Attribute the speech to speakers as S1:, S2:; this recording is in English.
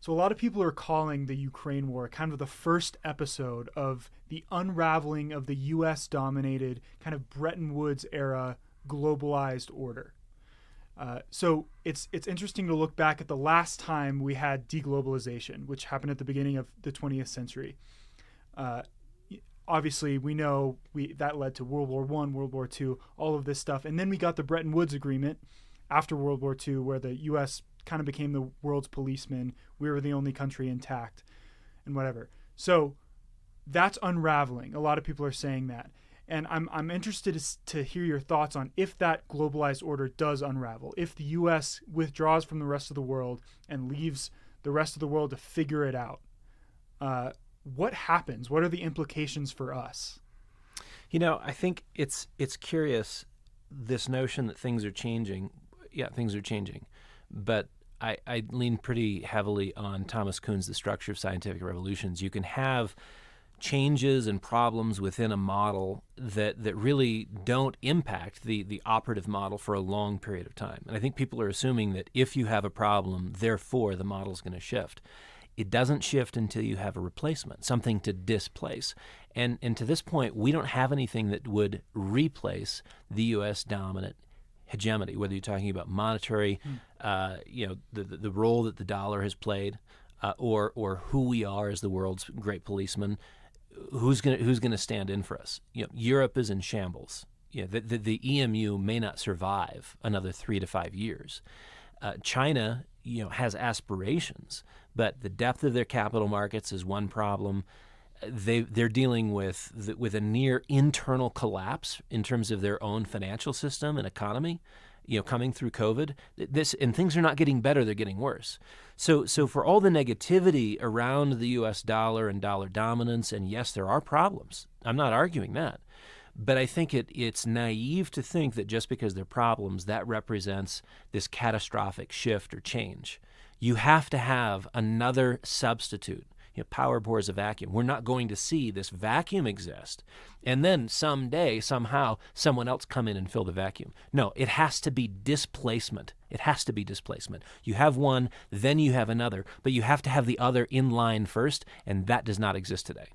S1: So a lot of people are calling the Ukraine war kind of the first episode of the unraveling of the U.S. dominated kind of Bretton Woods era globalized order. So it's interesting to look back at the last time we had deglobalization, which happened at the beginning of the 20th century. Obviously, we know that led to World War I, World War II, all of this stuff. And then we got the Bretton Woods Agreement after World War II, where the U.S. kind of became the world's policeman. We were the only country intact and whatever. So that's unraveling. A lot of people are saying that. And I'm interested to hear your thoughts on if that globalized order does unravel, if the U.S. withdraws from the rest of the world and leaves the rest of the world to figure it out. What happens? What are the implications for us?
S2: I think it's curious, this notion that things are changing. Yeah, things are changing. But I lean pretty heavily on Thomas Kuhn's The Structure of Scientific Revolutions. You can have changes and problems within a model that really don't impact the operative model for a long period of time. And I think people are assuming that if you have a problem, therefore the model's going to shift. It doesn't shift until you have a replacement, something to displace. And to this point, we don't have anything that would replace the U.S. dominant hegemony, whether you're talking about monetary, the role that the dollar has played, or who we are as the world's great policeman. Who's going to stand in for us? Europe is in shambles. The EMU may not survive another 3 to 5 years. China, has aspirations, but the depth of their capital markets is one problem. They're dealing with a near internal collapse in terms of their own financial system and economy. Coming through COVID, and things are not getting better; they're getting worse. So for all the negativity around the U.S. dollar and dollar dominance, and yes, there are problems. I'm not arguing that, but I think it's naive to think that just because there are problems, that represents this catastrophic shift or change. You have to have another substitute. Power bores a vacuum. We're not going to see this vacuum exist, and then someday, somehow, someone else come in and fill the vacuum. No, it has to be displacement. It has to be displacement. You have one, then you have another, but you have to have the other in line first, and that does not exist today.